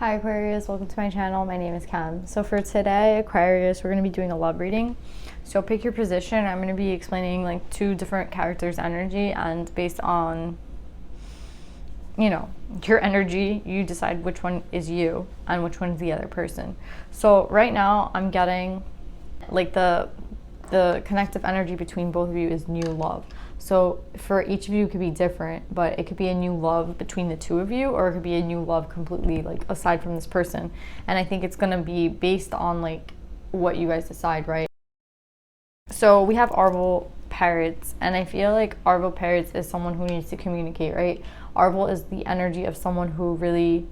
Hi Aquarius, welcome to my channel. My name is Cam. So for today, Aquarius, we're going to be doing a love reading. So pick your position. I'm going to be explaining like two different characters' energy, and based on, your energy, you decide which one is you and which one is the other person. So right now I'm getting like the connective energy between both of you is new love. So for each of you, it could be different, but it could be a new love between the two of you, or it could be a new love completely like aside from this person. And I think it's going to be based on like what you guys decide, right? So we have Arvel Parrots, and I feel like Arvel Parrots is someone who needs to communicate, right? Arvel is the energy of someone who really,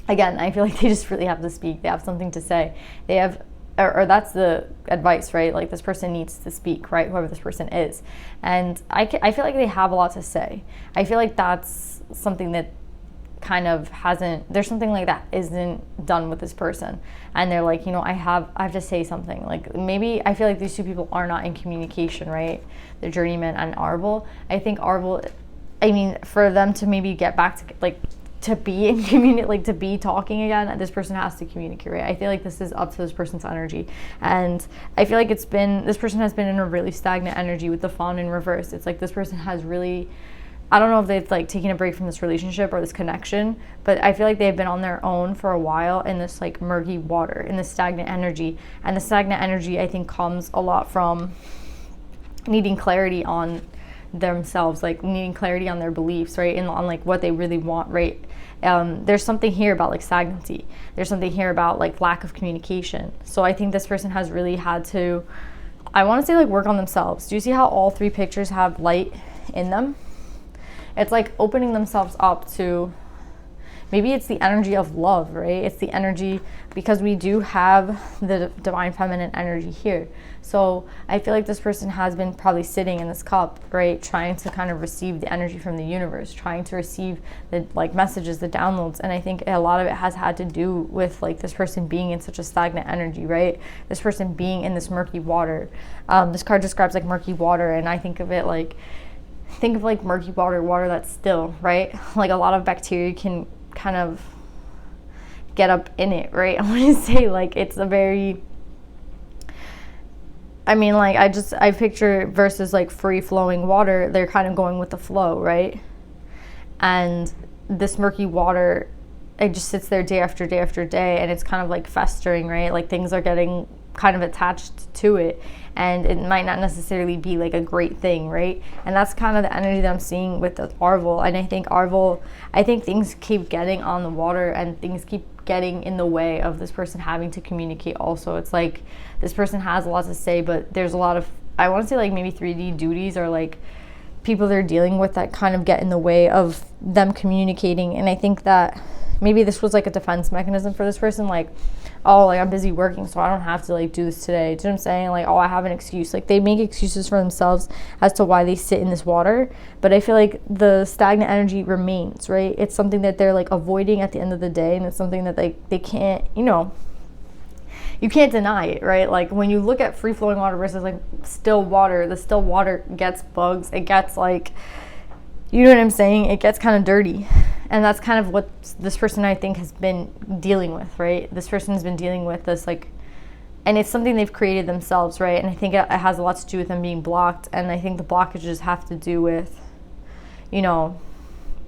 again, I feel like they just really have to speak. They have something to say. They have or that's the advice, right? Like this person needs to speak, right? Whoever this person is. And I feel like they have a lot to say. I feel like that's something that kind of there's something like that isn't done with this person. And they're like, I have to say something. Like maybe I feel like these two people are not in communication, right? The journeyman and Arvel. I think Arvel, for them to maybe get back to like, to be in community, like to be talking again, this person has to communicate, right? I feel like this is up to this person's energy, and I feel like this person has been in a really stagnant energy with the Fawn in reverse. It's like this person has really, I don't know if they've like taken a break from this relationship or this connection, but I feel like they've been on their own for a while in this like murky water, in this stagnant energy. And the stagnant energy, I think, comes a lot from needing clarity on themselves, like needing clarity on their beliefs, right? And on like what they really want, right? There's something here about like stagnancy. There's something here about like lack of communication. So I think this person has really had to, I want to say, like work on themselves. Do you see how all three pictures have light in them? It's like opening themselves up to, maybe it's the energy of love, right? It's the energy, because we do have the divine feminine energy here. So I feel like this person has been probably sitting in this cup, right? Trying to kind of receive the energy from the universe, trying to receive the like messages, the downloads. And I think a lot of it has had to do with like this person being in such a stagnant energy, right? This person being in this murky water. This card describes like murky water, and I think of it like, think of like murky water that's still, right? Like a lot of bacteria can kind of get up in it, right? I want to say like it's a very, I picture versus like free flowing water, they're kind of going with the flow, right? And this murky water, it just sits there day after day after day, and it's kind of like festering, right? Like things are getting kind of attached to it, and it might not necessarily be like a great thing, right? And that's kind of the energy that I'm seeing with the Arvel. And I think things keep getting on the water, and things keep getting in the way of this person having to communicate also. It's like this person has a lot to say, but there's a lot of, I want to say like maybe 3D duties, or like people they're dealing with that kind of get in the way of them communicating. And I think that maybe this was like a defense mechanism for this person, like, oh, like I'm busy working, so I don't have to like do this today. Do you know what I'm saying? Like, oh, I have an excuse. Like they make excuses for themselves as to why they sit in this water. But I feel like the stagnant energy remains, right? It's something that they're like avoiding at the end of the day, and it's something that they can't, you can't deny it, right? Like when you look at free flowing water versus like still water, the still water gets bugs. It gets like, you know what I'm saying? It gets kind of dirty. And that's kind of what this person, I think, has been dealing with, right? This person has been dealing with this, like, and it's something they've created themselves, right? And I think it has a lot to do with them being blocked. And I think the blockages have to do with,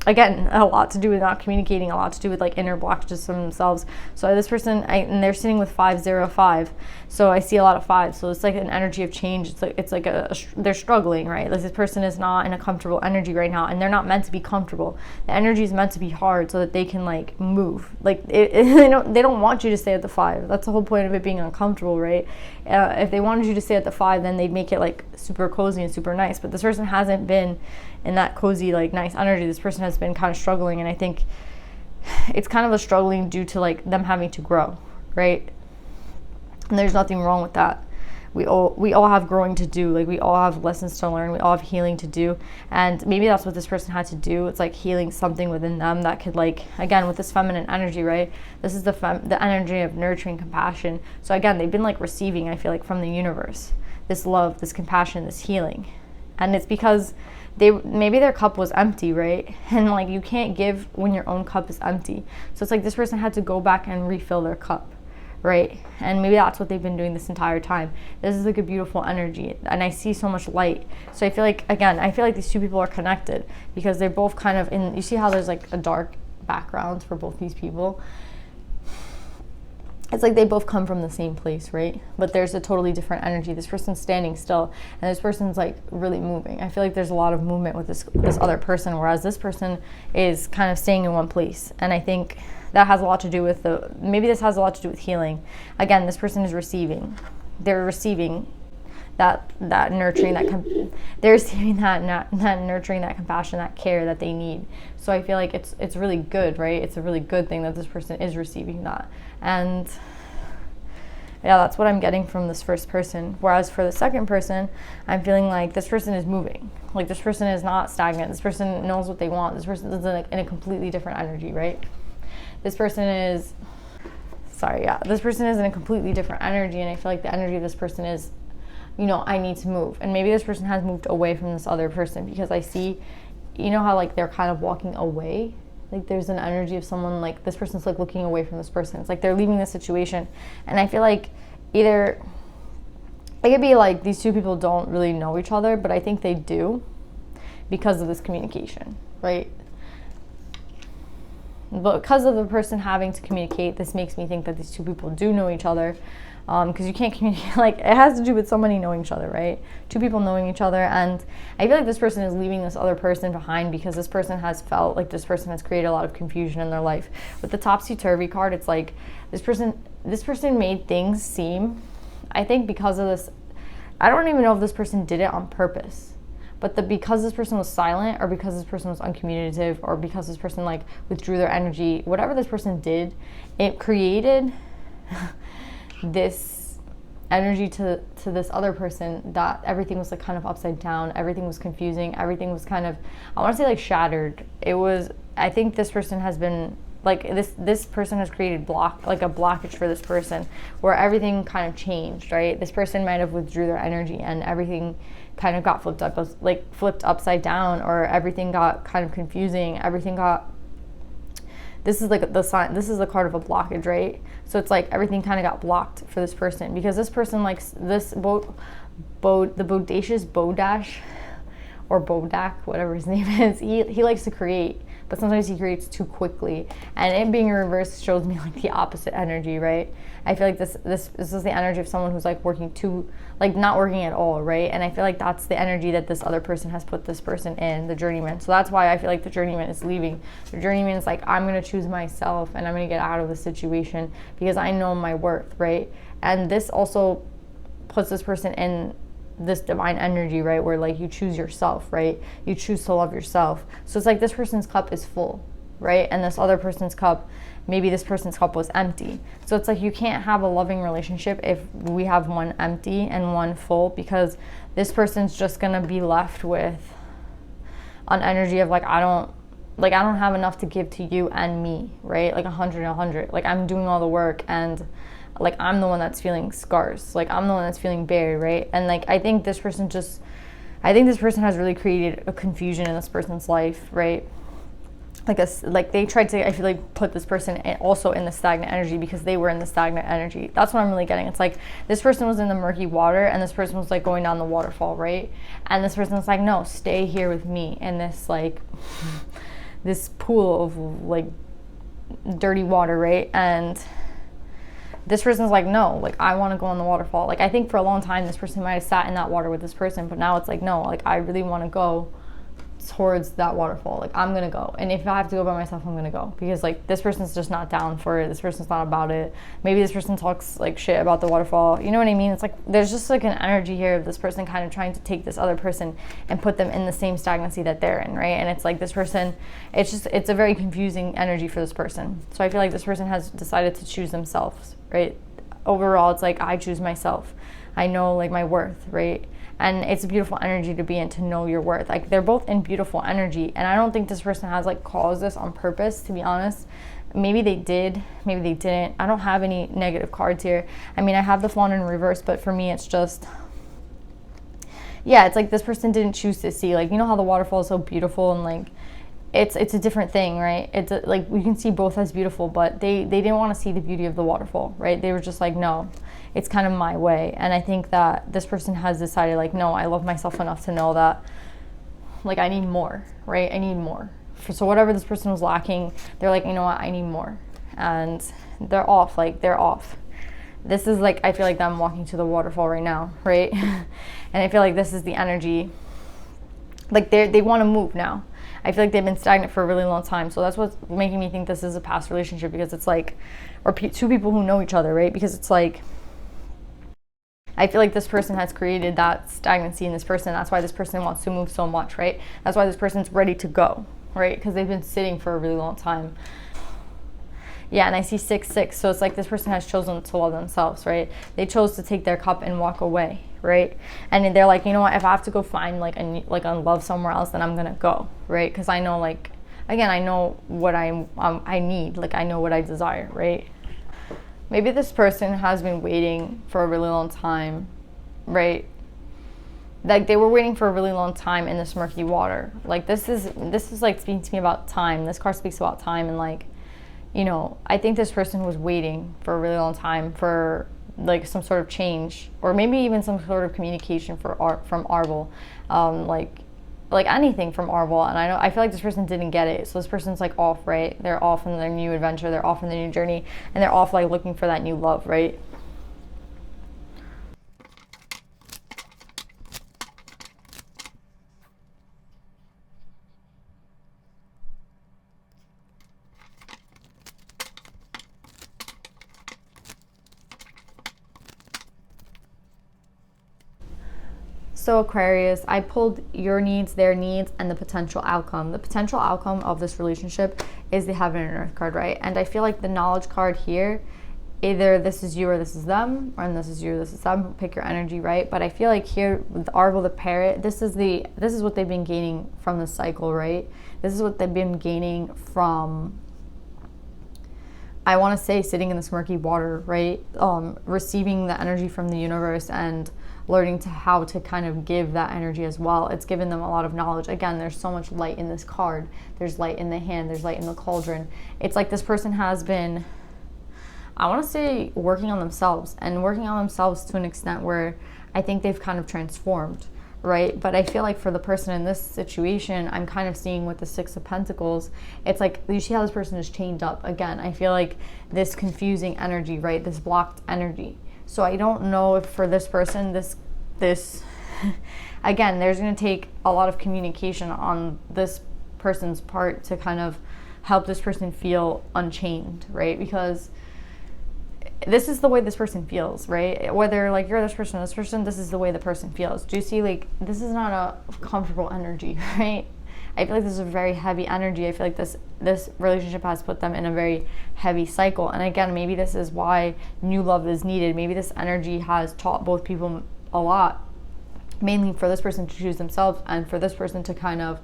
again, a lot to do with not communicating, a lot to do with like inner blockages from themselves. So this person, and they're sitting with 505. So I see a lot of fives. So it's like an energy of change. It's like they're struggling, right? Like this person is not in a comfortable energy right now, and they're not meant to be comfortable. The energy is meant to be hard so that they can like move. Like they don't want you to stay at the 5. That's the whole point of it being uncomfortable, right? If they wanted you to stay at the 5, then they'd make it like super cozy and super nice. But this person hasn't been in that cozy, like nice energy. This person has been kind of struggling, and I think it's kind of a struggling due to like them having to grow, right? And there's nothing wrong with that. We all have growing to do. Like we all have lessons to learn. We all have healing to do, and maybe that's what this person had to do. It's like healing something within them that could, like, again, with this feminine energy, right? This is the energy of nurturing, compassion. So again, they've been like receiving, I feel like, from the universe, this love, this compassion, this healing. And it's because maybe their cup was empty, right? And like you can't give when your own cup is empty. So it's like this person had to go back and refill their cup, right? And maybe that's what they've been doing this entire time. This is like a beautiful energy, and I see so much light. So I feel like, again, I feel like these two people are connected because they're both kind of in, you see how there's like a dark background for both these people? It's like they both come from the same place, right? But there's a totally different energy. This person's standing still, and this person's like really moving. I feel like there's a lot of movement with this other person, whereas this person is kind of staying in one place. And I think that has a lot to do with maybe this has a lot to do with healing. Again, this person is receiving. They're receiving that nurturing, they're receiving that nurturing, that compassion, that care that they need. So I feel like it's really good, right? It's a really good thing that this person is receiving that. And yeah, that's what I'm getting from this first person. Whereas for the second person, I'm feeling like this person is moving. Like this person is not stagnant. This person knows what they want. This person is in a completely different energy, right? This person is in a completely different energy, and I feel like the energy of this person is, you know, I need to move. And maybe this person has moved away from this other person, because I see, you know how like they're kind of walking away? Like there's an energy of someone, like this person's like looking away from this person. It's like they're leaving the situation. And I feel like either it could be like these two people don't really know each other, but I think they do because of this communication, right? But because of the person having to communicate, this makes me think that these two people do know each other. Because you can't communicate, like it has to do with somebody knowing each other, right? Two people knowing each other. And I feel like this person is leaving this other person behind because this person has felt like this person has created a lot of confusion in their life. With the topsy-turvy card, it's like this person made things seem, I think because of this, I don't even know if this person did it on purpose, but because this person was silent, or because this person was uncommunicative, or because this person like withdrew their energy, whatever this person did, it created this energy to this other person that everything was like kind of upside down, everything was confusing, everything was kind of, I want to say like shattered. It was, I think this person has been like this person has created a blockage for this person where everything kind of changed, right? This person might have withdrew their energy and everything kind of got flipped upside down, or everything got kind of confusing, this is like the sign, this is the card of a blockage, right? So it's like everything kind of got blocked for this person, because this person likes this the bodacious Bodash, or Bodak, whatever his name is, he likes to create, but sometimes he creates too quickly, and it being in reverse shows me like the opposite energy, right? I feel like this is the energy of someone who's like working too, like not working at all, right? And I feel like that's the energy that this other person has put this person in, the journeyman. So that's why I feel like the journeyman is leaving. The journeyman is like, I'm going to choose myself, and I'm going to get out of the situation because I know my worth, right? And this also puts this person in this divine energy, right, where like you choose yourself, right? You choose to love yourself. So it's like this person's cup is full, right? And this other person's cup, maybe this person's cup was empty. So it's like you can't have a loving relationship if we have one empty and one full, because this person's just gonna be left with an energy of like, I don't have enough to give to you and me, right? Like 100 and 100. Like I'm doing all the work, and like I'm the one that's feeling scars. Like I'm the one that's feeling buried, right? And like I think this person has really created a confusion in this person's life, right? Like they tried to, I feel like, put this person also in the stagnant energy because they were in the stagnant energy. That's what I'm really getting. It's like this person was in the murky water, and this person was like going down the waterfall, right? And this person was like, no, stay here with me in this like this pool of like dirty water, right? And this person's like, no, like I want to go on the waterfall. Like I think for a long time this person might have sat in that water with this person, but now it's like, no, like I really want to go towards that waterfall. Like I'm gonna go, and if I have to go by myself, I'm gonna go, because like this person's just not down for it. This person's not about it. Maybe this person talks like shit about the waterfall, you know what I mean? It's like there's just like an energy here of this person kind of trying to take this other person and put them in the same stagnancy that they're in, right? And it's like this person, it's a very confusing energy for this person. So I feel like this person has decided to choose themselves, right? Overall, it's like I choose myself. I know like my worth, right? And it's a beautiful energy to be in, to know your worth. Like they're both in beautiful energy, and I don't think this person has like caused this on purpose, to be honest. Maybe they did, maybe they didn't. I don't have any negative cards here. I mean, I have the Fawn in reverse, but for me it's just yeah, it's like this person didn't choose to see, like, you know how the waterfall is so beautiful, and like it's a different thing, right? It's like we can see both as beautiful, but they didn't want to see the beauty of the waterfall, right? They were just like, no, it's kind of my way. And I think that this person has decided, like, no, I love myself enough to know that, like, I need more, right? I need more. So whatever this person was lacking, they're like, you know what, I need more. And they're off, like, they're off. This is like, I feel like I'm walking to the waterfall right now, right? And I feel like this is the energy, like they want to move now. I feel like they've been stagnant for a really long time. So that's what's making me think this is a past relationship, because it's like, or two people who know each other, right? Because it's like, I feel like this person has created that stagnancy in this person. That's why this person wants to move so much, right? That's why this person's ready to go, right? Because they've been sitting for a really long time. Yeah, and I see 6-6. So it's like this person has chosen to love themselves, right? They chose to take their cup and walk away, right? And they're like, you know what? If I have to go find like a love somewhere else, then I'm gonna go, right? Because I know, like, again, I know what I need. Like, I know what I desire, right? Maybe this person has been waiting for a really long time, right? Like, they were waiting for a really long time in this murky water. Like, this is like speaking to me about time. This card speaks about time, and like, you know, I think this person was waiting for a really long time for like some sort of change, or maybe even some sort of communication from Arvel, like anything from Arvel. And I feel like this person didn't get it, so this person's like off, right? They're off in their new adventure, they're off in their new journey, and they're off like looking for that new love, right? So Aquarius, I pulled your needs, their needs, and the potential outcome. The potential outcome of this relationship is the Heaven and Earth card, right? And I feel like the Knowledge card here, either this is you or this is them, or this is you or this is them. Pick your energy, right? But I feel like here with Arvel the Parrot, this is what they've been gaining from the cycle, right? This is what they've been gaining from, I want to say, sitting in this murky water, right? Receiving the energy from the universe and learning how to kind of give that energy as well. It's given them a lot of knowledge. Again, there's so much light in this card. There's light in the hand. There's light in the cauldron. It's like this person has been, I want to say, working on themselves to an extent where I think they've kind of transformed, right? But I feel like for the person in this situation, I'm kind of seeing with the Six of Pentacles, it's like you see how this person is chained up. Again, I feel like this confusing energy, right? This blocked energy. So I don't know if for this person, this again, there's going to take a lot of communication on this person's part to kind of help this person feel unchained, right? Because this is the way this person feels, right? Whether like you're this person, this is the way the person feels. Do you see, like, this is not a comfortable energy, right? I feel like this is a very heavy energy. I feel like this relationship has put them in a very heavy cycle. And again, maybe this is why new love is needed. Maybe this energy has taught both people a lot, mainly for this person to choose themselves and for this person to kind of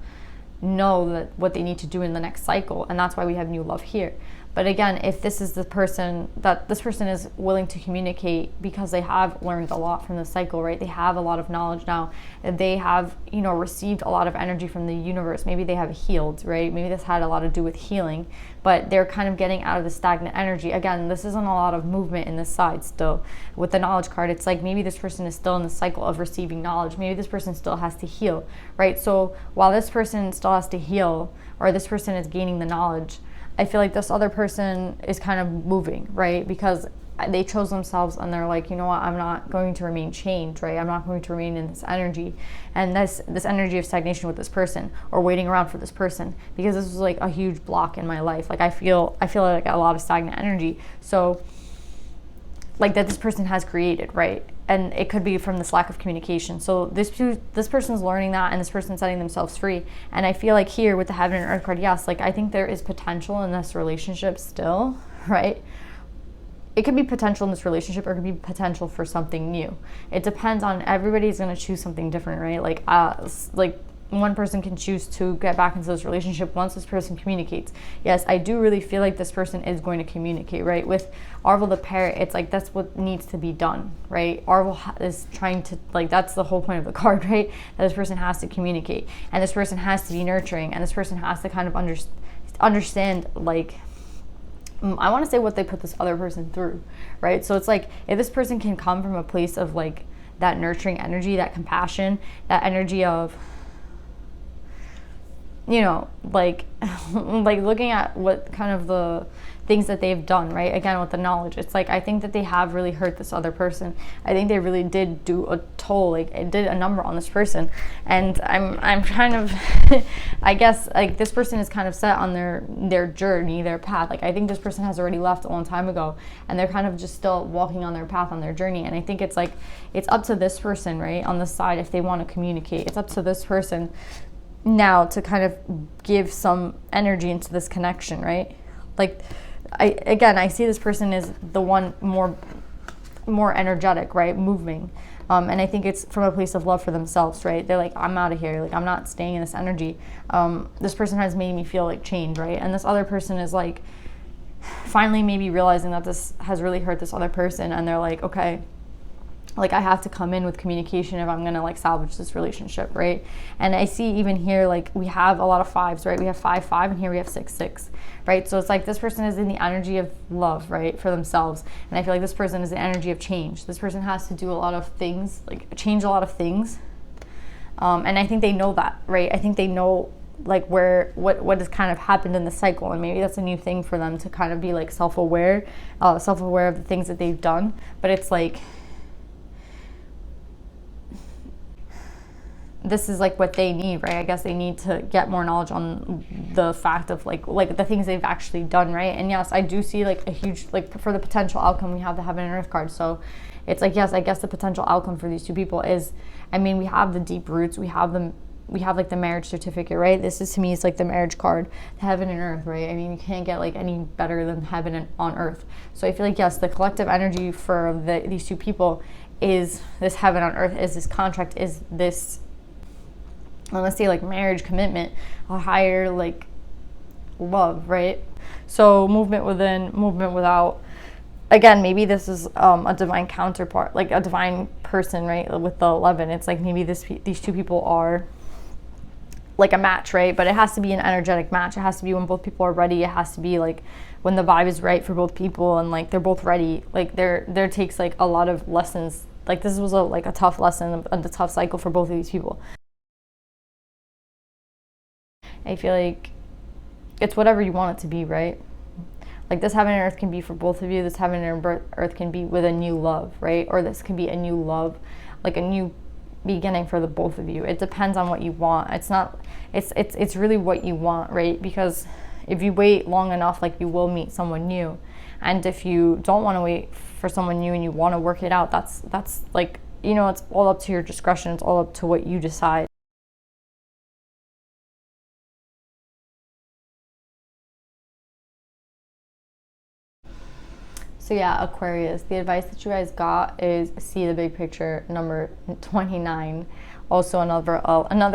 know that what they need to do in the next cycle. And that's why we have new love here. But again, if this is the person, that this person is willing to communicate because they have learned a lot from the cycle, right? They have a lot of knowledge now. They have, received a lot of energy from the universe. Maybe they have healed, right? Maybe this had a lot to do with healing, but they're kind of getting out of the stagnant energy. Again, this isn't a lot of movement in this side still. With the Knowledge card, it's like maybe this person is still in the cycle of receiving knowledge. Maybe this person still has to heal, right? So while this person still has to heal, or this person is gaining the knowledge, I feel like this other person is kind of moving, right? Because they chose themselves and they're like, you know what, I'm not going to remain chained, right? I'm not going to remain in this energy and this energy of stagnation with this person or waiting around for this person, because this was like a huge block in my life. Like I feel like a lot of stagnant energy. So like that this person has created, right? And it could be from this lack of communication. So this person's learning that, and this person's setting themselves free. And I feel like here with the Heaven and Earth card, yes, like I think there is potential in this relationship still, right? It could be potential in this relationship, or it could be potential for something new. It depends on, everybody's going to choose something different, right? Like one person can choose to get back into this relationship once this person communicates. Yes, I do really feel like this person is going to communicate, right? With Arvel the Parrot, it's like that's what needs to be done, right? Arvel is trying to, like, that's the whole point of the card, right? That this person has to communicate, and this person has to be nurturing, and this person has to kind of understand, like, I want to say what they put this other person through, right? So it's like, if this person can come from a place of like that nurturing energy, that compassion, that energy of, you know, like like looking at what kind of the things that they've done, right? Again, with the knowledge, it's like, I think that they have really hurt this other person. I think they really did do a toll, like it did a number on this person. And I'm kind of I guess like this person is kind of set on their journey, their path. Like I think this person has already left a long time ago, and they're kind of just still walking on their path, on their journey. And I think it's like, it's up to this person, right, on the side, if they want to communicate. It's up to this person now to kind of give some energy into this connection, right? Like, I see this person as the one more energetic, right, moving, and I think it's from a place of love for themselves, right? They're like, I'm out of here, like I'm not staying in this energy. This person has made me feel like change, right? And this other person is like finally maybe realizing that this has really hurt this other person, and they're like, okay, like I have to come in with communication if I'm gonna like salvage this relationship, right? And I see even here, like we have a lot of fives, right? We have 5, 5, and here we have 6, 6, right? So it's like this person is in the energy of love, right, for themselves. And I feel like this person is the energy of change. This person has to do a lot of things, like change a lot of things. And I think they know that, right? I think they know like what has kind of happened in the cycle, and maybe that's a new thing for them to kind of be like self-aware of the things that they've done. But it's like, this is like what they need, right? I guess they need to get more knowledge on the fact of like the things they've actually done, right? And yes, I do see like a huge, like for the potential outcome, we have the Heaven and Earth card. So it's like, yes, I guess the potential outcome for these two people is, I mean, we have the deep roots, we have like the marriage certificate, right? This is, to me, it's like the marriage card, Heaven and Earth, right? I mean, you can't get like any better than heaven and on earth. So I feel like, yes, the collective energy for these two people is this heaven on earth, is this contract, is this, let's say, like marriage, commitment, a higher like love, right? So movement within, movement without. Again, maybe this is a divine counterpart, like a divine person, right? With the 11, it's like maybe these two people are like a match, right? But it has to be an energetic match. It has to be when both people are ready. It has to be like when the vibe is right for both people, and like they're both ready. Like there takes like a lot of lessons. Like this was a tough lesson, a tough cycle for both of these people. I feel like it's whatever you want it to be, right? Like this heaven and earth can be for both of you. This heaven and earth can be with a new love, right? Or this can be a new love, like a new beginning for the both of you. It depends on what you want. It's really what you want, right? Because if you wait long enough, like you will meet someone new. And if you don't want to wait for someone new and you want to work it out, that's like, you know, it's all up to your discretion. It's all up to what you decide. So yeah, Aquarius, the advice that you guys got is see the big picture, number 29, also another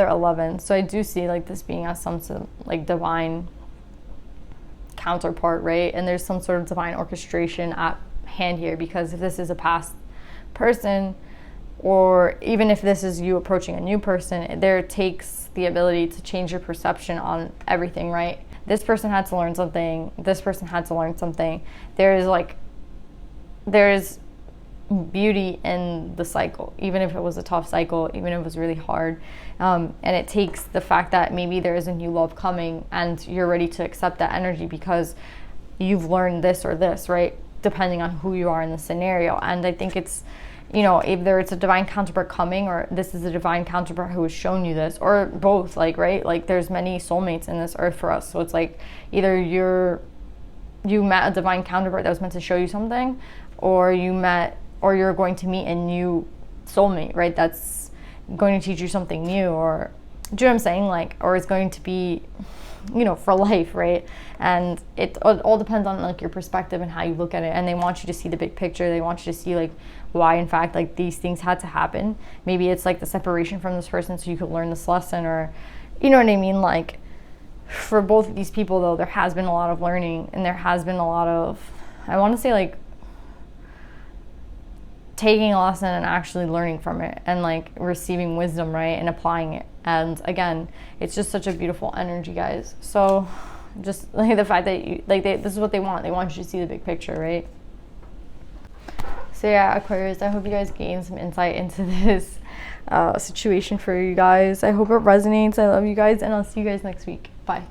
11. So I do see like this being as some sort of like divine counterpart, right? And there's some sort of divine orchestration at hand here, because if this is a past person, or even if this is you approaching a new person, there takes the ability to change your perception on everything, right? This person had to learn something. This person had to learn something. There's beauty in the cycle, even if it was a tough cycle, even if it was really hard. And it takes the fact that maybe there is a new love coming and you're ready to accept that energy because you've learned this or this, right? Depending on who you are in the scenario. And I think it's, you know, either it's a divine counterpart coming, or this is a divine counterpart who has shown you this, or both, like, right? Like there's many soulmates in this earth for us. So it's like either you met a divine counterpart that was meant to show you something, or you're going to meet a new soulmate, right? That's going to teach you something new, or do you know what I'm saying? Like, or it's going to be you know, for life, right? And it all depends on like your perspective and how you look at it. And they want you to see the big picture. They want you to see like why in fact like these things had to happen. Maybe it's like the separation from this person so you could learn this lesson, or you know what I mean? Like for both of these people though, there has been a lot of learning, and there has been a lot of, I want to say like taking a lesson and actually learning from it, and like receiving wisdom, right, and applying it. And again, it's just such a beautiful energy, guys. So just like the fact that you like this is what they want you to see the big picture, right? So yeah, Aquarius, I hope you guys gain some insight into this situation for you guys. I hope it resonates. I love you guys, and I'll see you guys next week. Bye.